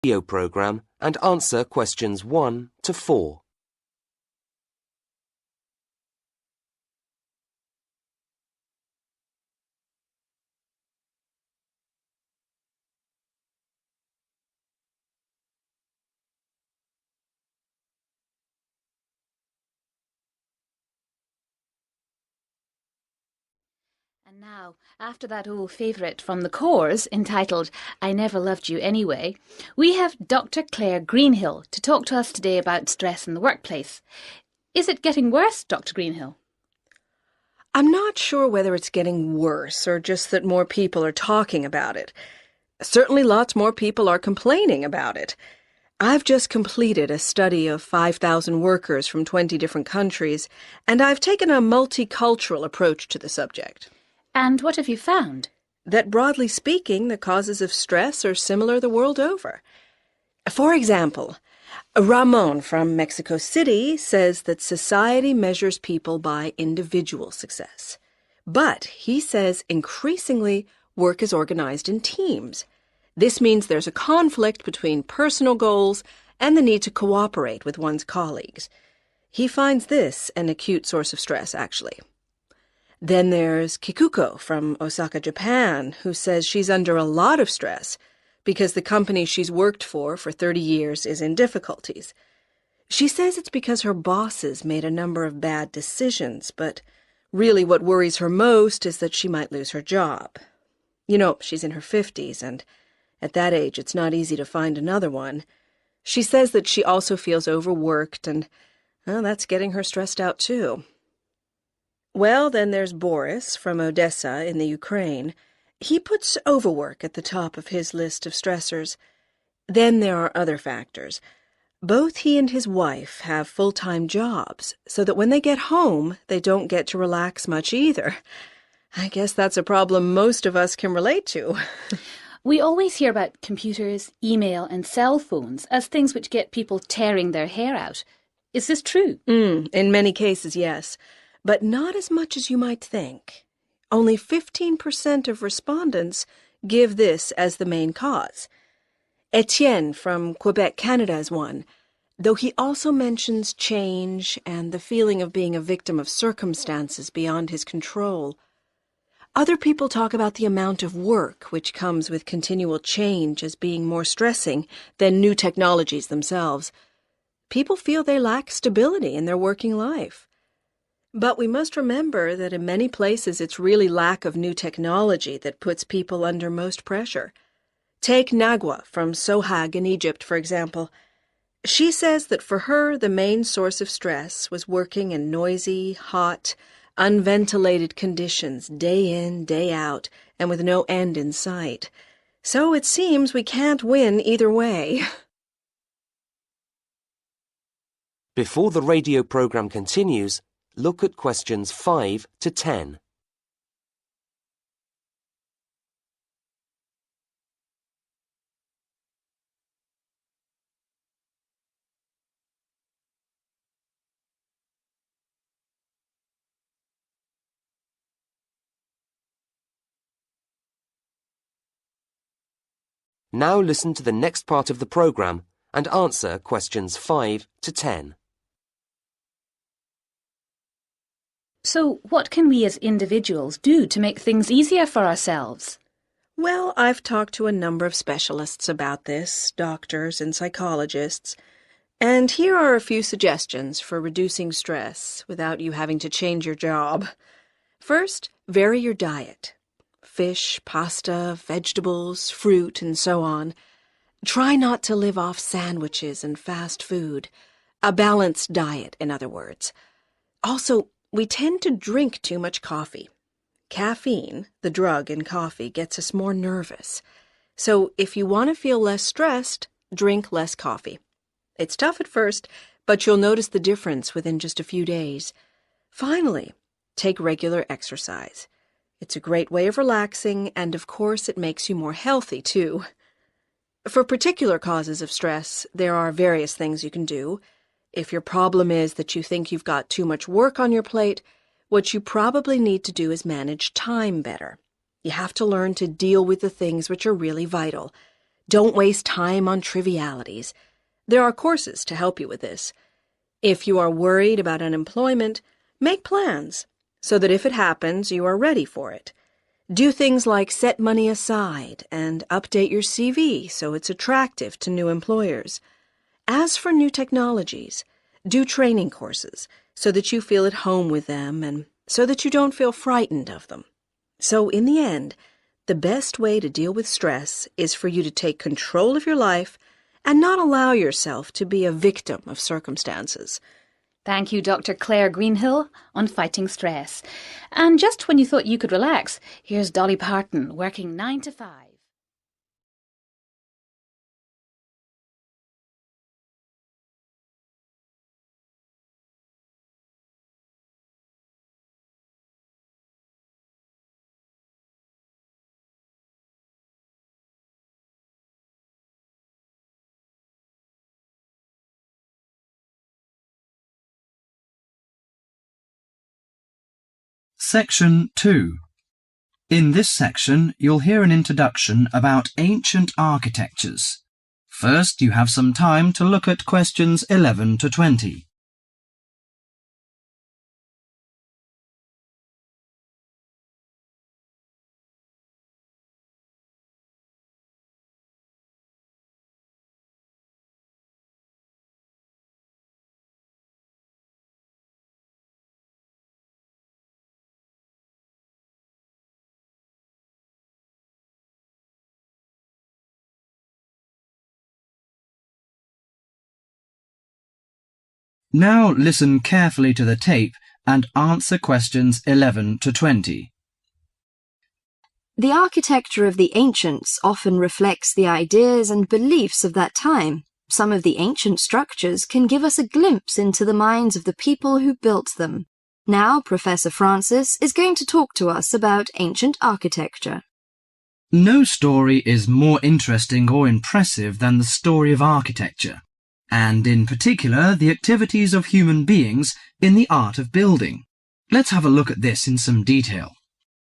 radio program and answer questions 1 to 4. And now, after that old favourite from the Corrs entitled I Never Loved You Anyway, we have Dr. Claire Greenhill to talk to us today about stress in the workplace. Is it getting worse, Dr. Greenhill? I'm not sure whether it's getting worse or just that more people are talking about it. Certainly lots more people are complaining about it. I've just completed a study of 5,000 workers from 20 different countries, and I've taken a multicultural approach to the subject. And what have you found? That broadly speaking, the causes of stress are similar the world over. For example, Ramon from Mexico City says that society measures people by individual success. But he says increasingly work is organized in teams. This means there's a conflict between personal goals and the need to cooperate with one's colleagues. He finds this an acute source of stress, actually. Then there's Kikuko from Osaka, Japan, who says she's under a lot of stress because the company she's worked for 30 years is in difficulties. She says it's because her bosses made a number of bad decisions, but really what worries her most is that she might lose her job. You know, she's in her 50s, and at that age it's not easy to find another one. She says that she also feels overworked, and that's getting her stressed out too. Well, then there's Boris from Odessa in the Ukraine. He puts overwork at the top of his list of stressors. Then there are other factors. Both he and his wife have full-time jobs, so that when they get home, they don't get to relax much either. I guess that's a problem most of us can relate to. We always hear about computers, email and cell phones as things which get people tearing their hair out. Is this true? In many cases, yes. But not as much as you might think. Only 15% of respondents give this as the main cause. Etienne from Quebec, Canada is one, though he also mentions change and the feeling of being a victim of circumstances beyond his control. Other people talk about the amount of work which comes with continual change as being more stressing than new technologies themselves. People feel they lack stability in their working life. But we must remember that in many places it's really lack of new technology that puts people under most pressure. Take Nagwa from Sohag in Egypt, for example. She says that for her the main source of stress was working in noisy, hot, unventilated conditions day in, day out, and with no end in sight. So it seems we can't win either way. Before the radio program continues, look at questions 5 to 10. Now listen to the next part of the program and answer questions 5 to 10. So what can we as individuals do to make things easier for ourselves? Well, I've talked to a number of specialists about this, doctors and psychologists, and here are a few suggestions for reducing stress without you having to change your job. First, vary your diet. Fish, pasta, vegetables, fruit, and so on. Try not to live off sandwiches and fast food. A balanced diet, in other words. Also, we tend to drink too much coffee. Caffeine, the drug in coffee, gets us more nervous. So if you want to feel less stressed, drink less coffee. It's tough at first, but you'll notice the difference within just a few days. Finally, take regular exercise. It's a great way of relaxing, and of course it makes you more healthy, too. For particular causes of stress, there are various things you can do. If your problem is that you think you've got too much work on your plate, what you probably need to do is manage time better. You have to learn to deal with the things which are really vital. Don't waste time on trivialities. There are courses to help you with this. If you are worried about unemployment, make plans so that if it happens, you are ready for it. Do things like set money aside and update your CV so it's attractive to new employers. As for new technologies, do training courses so that you feel at home with them and so that you don't feel frightened of them. So in the end, the best way to deal with stress is for you to take control of your life and not allow yourself to be a victim of circumstances. Thank you, Dr. Claire Greenhill, on fighting stress. And just when you thought you could relax, here's Dolly Parton working 9 to 5. Section 2. In this section, you'll hear an introduction about ancient architectures. First, you have some time to look at questions 11 to 20. Now listen carefully to the tape and answer questions 11 to 20. The architecture of the ancients often reflects the ideas and beliefs of that time. Some of the ancient structures can give us a glimpse into the minds of the people who built them. Now, Professor Francis is going to talk to us about ancient architecture. No story is more interesting or impressive than the story of architecture, and in particular the activities of human beings in the art of building. Let's have a look at this in some detail.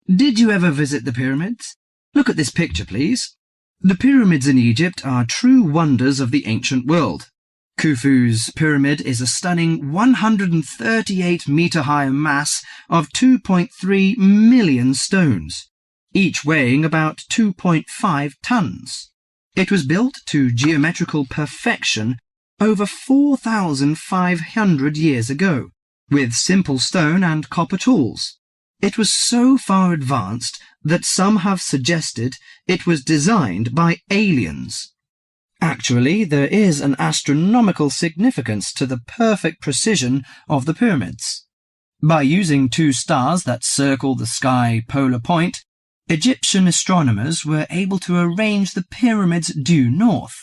Did you ever visit the pyramids? Look at this picture, please. The pyramids in Egypt are true wonders of the ancient world. Khufu's pyramid is a stunning 138-metre-high mass of 2.3 million stones, each weighing about 2.5 tons. It was built to geometrical perfection over 4,500 years ago, with simple stone and copper tools. It was so far advanced that some have suggested it was designed by aliens. Actually, there is an astronomical significance to the perfect precision of the pyramids. By using two stars that circle the sky polar point, Egyptian astronomers were able to arrange the pyramids due north.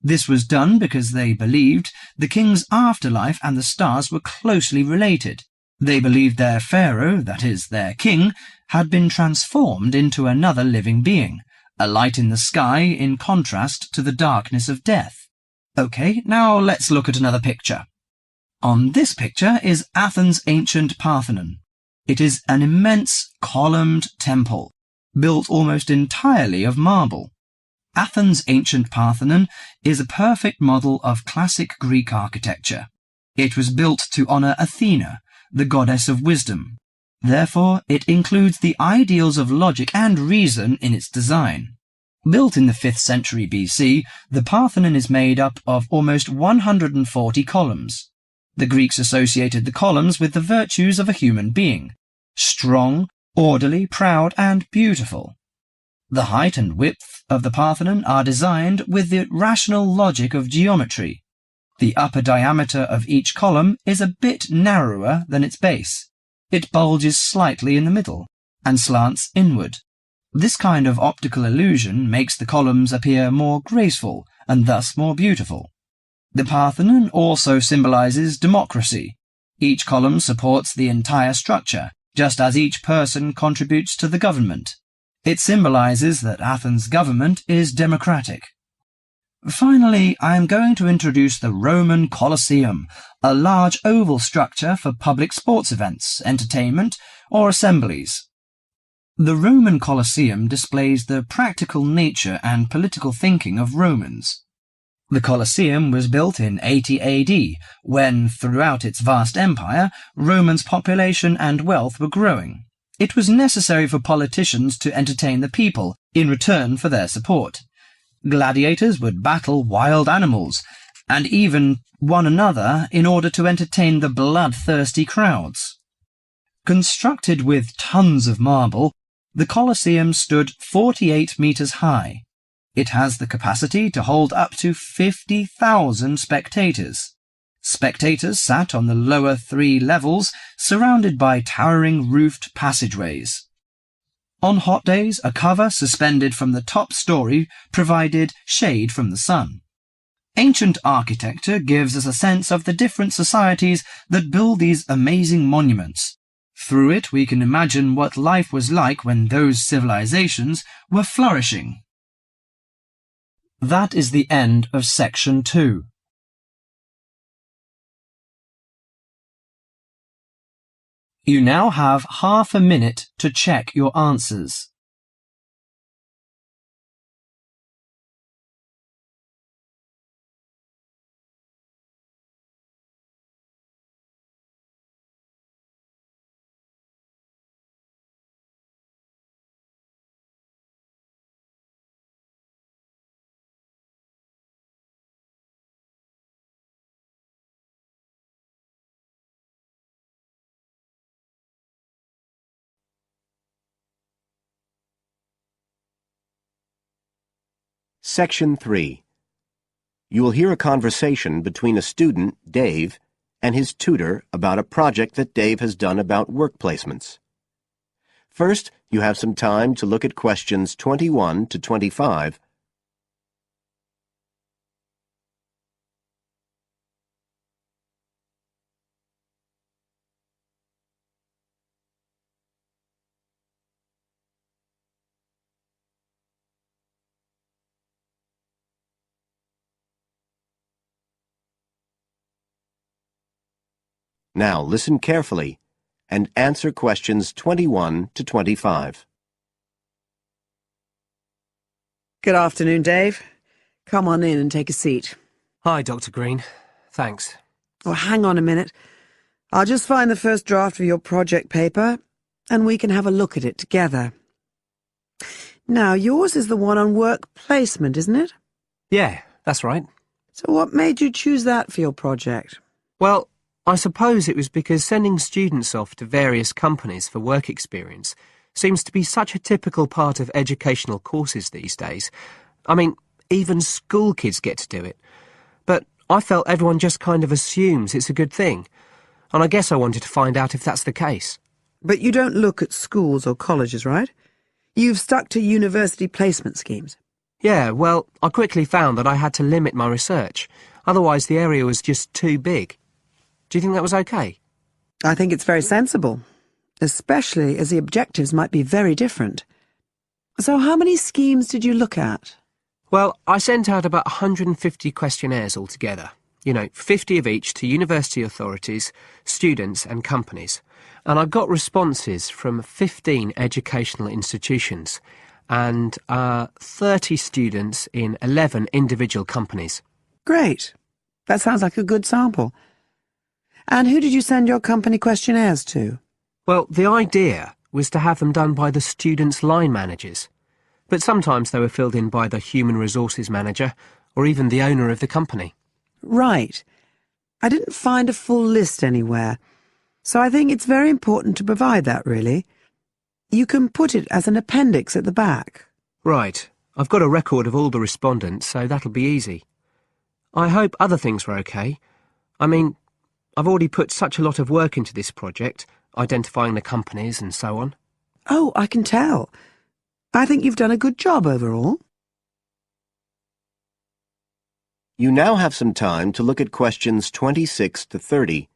This was done because they believed the king's afterlife and the stars were closely related. They believed their pharaoh, that is, their king, had been transformed into another living being, a light in the sky in contrast to the darkness of death. Okay, now let's look at another picture. On this picture is Athens' ancient Parthenon. It is an immense columned temple, built almost entirely of marble. Athens' ancient Parthenon is a perfect model of classic Greek architecture. It was built to honour Athena, the goddess of wisdom. Therefore, it includes the ideals of logic and reason in its design. Built in the 5th century BC, the Parthenon is made up of almost 140 columns. The Greeks associated the columns with the virtues of a human being: strong, orderly, proud, and beautiful. The height and width of the Parthenon are designed with the rational logic of geometry. The upper diameter of each column is a bit narrower than its base. It bulges slightly in the middle and slants inward. This kind of optical illusion makes the columns appear more graceful and thus more beautiful. The Parthenon also symbolizes democracy. Each column supports the entire structure, just as each person contributes to the government. It symbolizes that Athens' government is democratic. Finally, I am going to introduce the Roman Colosseum, a large oval structure for public sports events, entertainment, or assemblies. The Roman Colosseum displays the practical nature and political thinking of Romans. The Colosseum was built in 80 AD, when, throughout its vast empire, Romans' population and wealth were growing. It was necessary for politicians to entertain the people in return for their support. Gladiators would battle wild animals, and even one another in order to entertain the bloodthirsty crowds. Constructed with tons of marble, the Colosseum stood 48 meters high. It has the capacity to hold up to 50,000 spectators. Spectators sat on the lower 3 levels, surrounded by towering roofed passageways. On hot days, a cover suspended from the top story provided shade from the sun. Ancient architecture gives us a sense of the different societies that build these amazing monuments. Through it, we can imagine what life was like when those civilizations were flourishing. That is the end of section 2. You now have half a minute to check your answers. Section 3. You will hear a conversation between a student, Dave, and his tutor about a project that Dave has done about work placements. First, you have some time to look at questions 21 to 25. Now listen carefully and answer questions 21 to 25. Good afternoon, Dave. Come on in and take a seat. Hi, Dr. Green. Thanks. Oh, hang on a minute. I'll just find the first draft of your project paper, and we can have a look at it together. Now, yours is the one on work placement, isn't it? Yeah, that's right. So what made you choose that for your project? Well, I suppose it was because sending students off to various companies for work experience seems to be such a typical part of educational courses these days. I mean, even school kids get to do it. But I felt everyone just kind of assumes it's a good thing. And I guess I wanted to find out if that's the case. But you don't look at schools or colleges, right? You've stuck to university placement schemes. Yeah, well, I quickly found that I had to limit my research. Otherwise, the area was just too big. Do you think that was okay? I think it's very sensible, especially as the objectives might be very different. So how many schemes did you look at? Well, I sent out about 150 questionnaires altogether. 50 of each to university authorities, students and companies. And I got responses from 15 educational institutions and 30 students in 11 individual companies. Great. That sounds like a good sample. And who did you send your company questionnaires to? Well, the idea was to have them done by the students' line managers. But sometimes they were filled in by the human resources manager or even the owner of the company. Right. I didn't find a full list anywhere, so I think it's very important to provide that, really. You can put it as an appendix at the back. Right. I've got a record of all the respondents, so that'll be easy. I hope other things were okay. I mean, I've already put such a lot of work into this project, identifying the companies and so on. Oh, I can tell. I think you've done a good job overall. You now have some time to look at questions 26 to 30.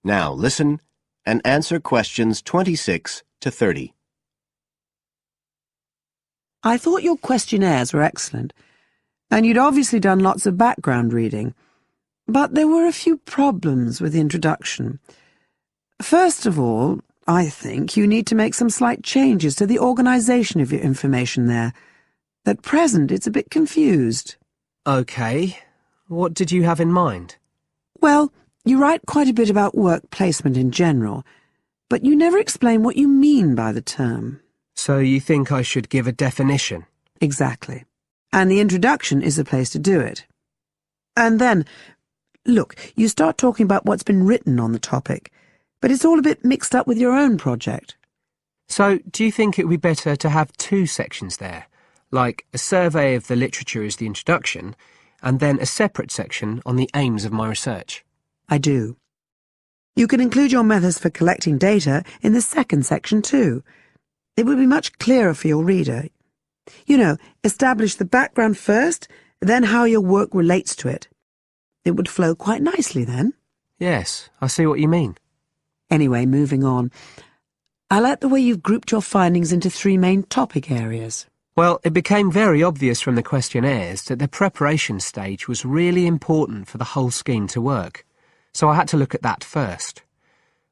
Now listen and answer questions 26 to 30. I thought your questionnaires were excellent, and you'd obviously done lots of background reading. But there were a few problems with the introduction. First of all, I think you need to make some slight changes to the organisation of your information there. At present, it's a bit confused. OK. What did you have in mind? Well, you write quite a bit about work placement in general, but you never explain what you mean by the term. So you think I should give a definition? Exactly. And the introduction is the place to do it. And then, look, you start talking about what's been written on the topic, but it's all a bit mixed up with your own project. So do you think it would be better to have two sections there, like a survey of the literature as the introduction, and then a separate section on the aims of my research? I do. You can include your methods for collecting data in the second section too. It would be much clearer for your reader. You know, establish the background first, then how your work relates to it. It would flow quite nicely then. Yes, I see what you mean. Anyway, moving on. I like the way you've grouped your findings into three main topic areas. Well, it became very obvious from the questionnaires that the preparation stage was really important for the whole scheme to work, so I had to look at that first.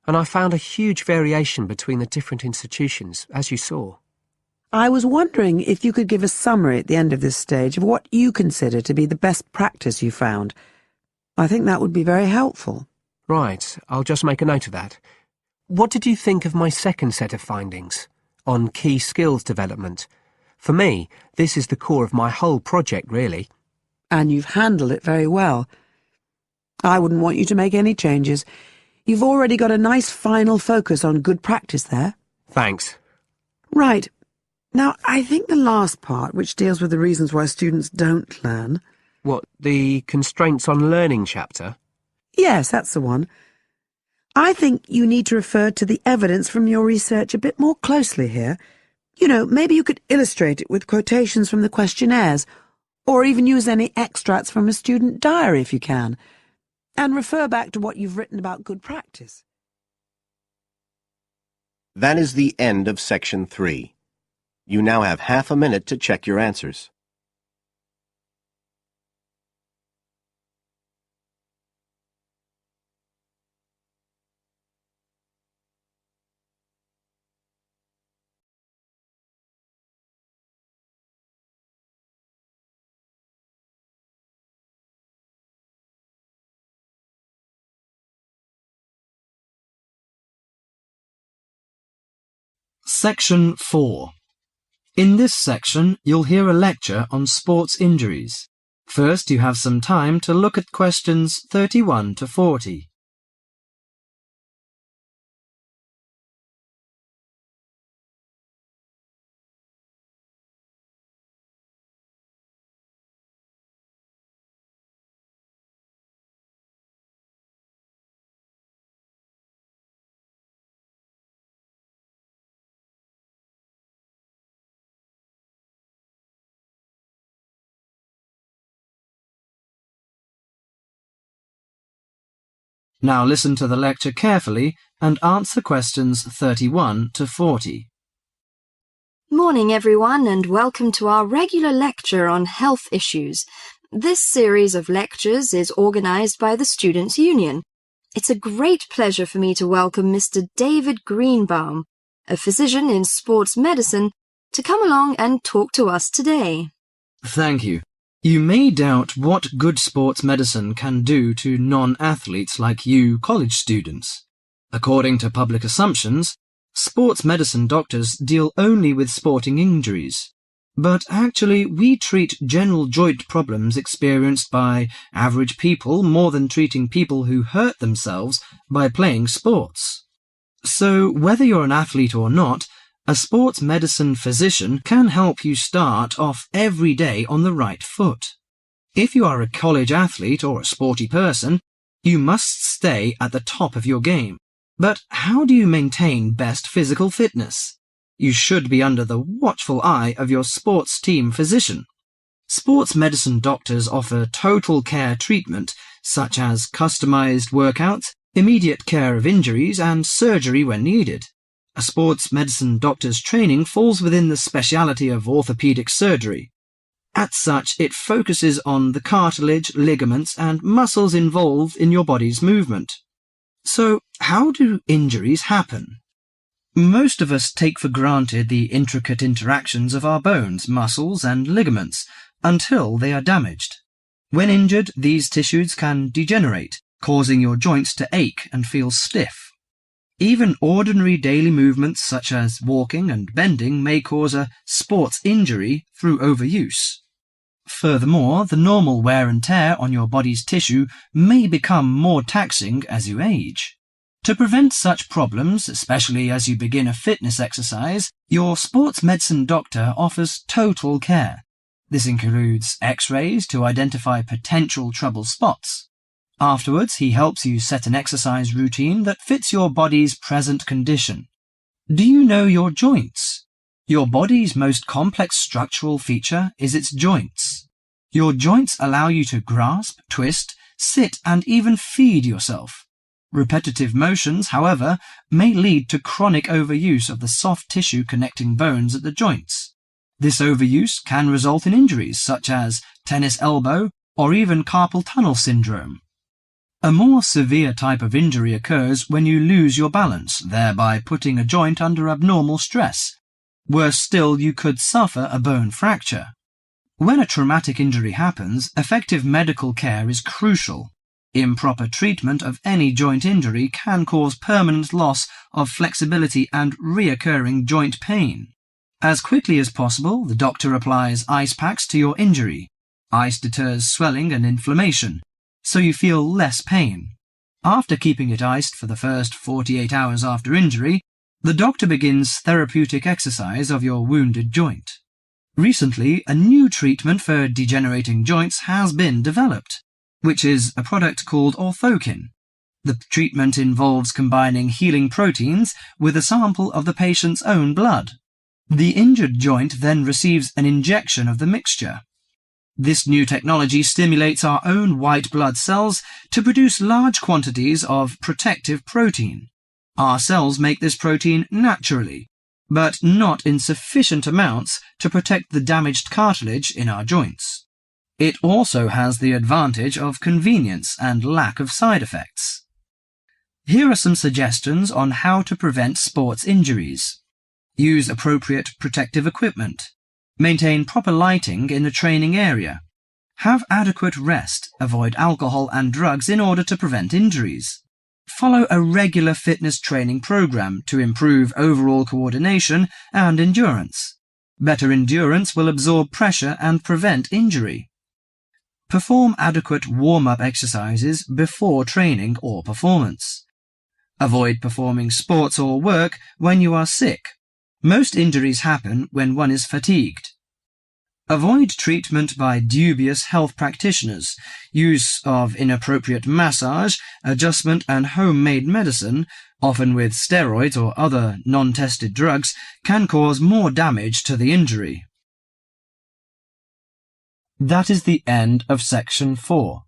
And I found a huge variation between the different institutions, as you saw. I was wondering if you could give a summary at the end of this stage of what you consider to be the best practice you found. I think that would be very helpful. Right, I'll just make a note of that. What did you think of my second set of findings, on key skills development? For me, this is the core of my whole project, really. And you've handled it very well. I wouldn't want you to make any changes. You've already got a nice final focus on good practice there. Thanks. Right. Now, I think the last part, which deals with the reasons why students don't learn... What, the constraints on learning chapter? Yes, that's the one. I think you need to refer to the evidence from your research a bit more closely here. You know, maybe you could illustrate it with quotations from the questionnaires, or even use any extracts from a student diary if you can, and refer back to what you've written about good practice. That is the end of section 3. You now have half a minute to check your answers. Section 4. In this section, you'll hear a lecture on sports injuries. First, you have some time to look at questions 31 to 40. Now listen to the lecture carefully and answer questions 31 to 40. Morning everyone, and welcome to our regular lecture on health issues. This series of lectures is organised by the Students' Union. It's a great pleasure for me to welcome Mr. David Greenbaum, a physician in sports medicine, to come along and talk to us today. Thank you. You may doubt what good sports medicine can do to non-athletes like you college students. According to public assumptions, sports medicine doctors deal only with sporting injuries. But actually, we treat general joint problems experienced by average people more than treating people who hurt themselves by playing sports. So, whether you're an athlete or not, a sports medicine physician can help you start off every day on the right foot. If you are a college athlete or a sporty person, you must stay at the top of your game. But how do you maintain best physical fitness? You should be under the watchful eye of your sports team physician. Sports medicine doctors offer total care treatment, such as customized workouts immediate care of injuries and surgery when needed. A sports medicine doctor's training falls within the speciality of orthopedic surgery. As such, it focuses on the cartilage, ligaments, and muscles involved in your body's movement. So, how do injuries happen? Most of us take for granted the intricate interactions of our bones, muscles, and ligaments until they are damaged. When injured, these tissues can degenerate, causing your joints to ache and feel stiff. Even ordinary daily movements such as walking and bending may cause a sports injury through overuse. Furthermore, the normal wear and tear on your body's tissue may become more taxing as you age. To prevent such problems, especially as you begin a fitness exercise, your sports medicine doctor offers total care. This includes X-rays to identify potential trouble spots. Afterwards, he helps you set an exercise routine that fits your body's present condition. Do you know your joints? Your body's most complex structural feature is its joints. Your joints allow you to grasp, twist, sit, and even feed yourself. Repetitive motions, however, may lead to chronic overuse of the soft tissue connecting bones at the joints. This overuse can result in injuries such as tennis elbow or even carpal tunnel syndrome. A more severe type of injury occurs when you lose your balance, thereby putting a joint under abnormal stress. Worse still, you could suffer a bone fracture. When a traumatic injury happens, effective medical care is crucial. Improper treatment of any joint injury can cause permanent loss of flexibility and recurring joint pain. As quickly as possible, the doctor applies ice packs to your injury. Ice deters swelling and inflammation, so you feel less pain. After keeping it iced for the first 48 hours after injury, the doctor begins therapeutic exercise of your wounded joint. Recently, a new treatment for degenerating joints has been developed, which is a product called Orthokin. The treatment involves combining healing proteins with a sample of the patient's own blood. The injured joint then receives an injection of the mixture. This new technology stimulates our own white blood cells to produce large quantities of protective protein. Our cells make this protein naturally, but not in sufficient amounts to protect the damaged cartilage in our joints. It also has the advantage of convenience and lack of side effects. Here are some suggestions on how to prevent sports injuries. Use appropriate protective equipment. Maintain proper lighting in the training area. Have adequate rest. Avoid alcohol and drugs in order to prevent injuries. Follow a regular fitness training program to improve overall coordination and endurance. Better endurance will absorb pressure and prevent injury. Perform adequate warm-up exercises before training or performance. Avoid performing sports or work when you are sick. Most injuries happen when one is fatigued. Avoid treatment by dubious health practitioners. Use of inappropriate massage, adjustment, and homemade medicine, often with steroids or other non-tested drugs, can cause more damage to the injury. That is the end of section 4.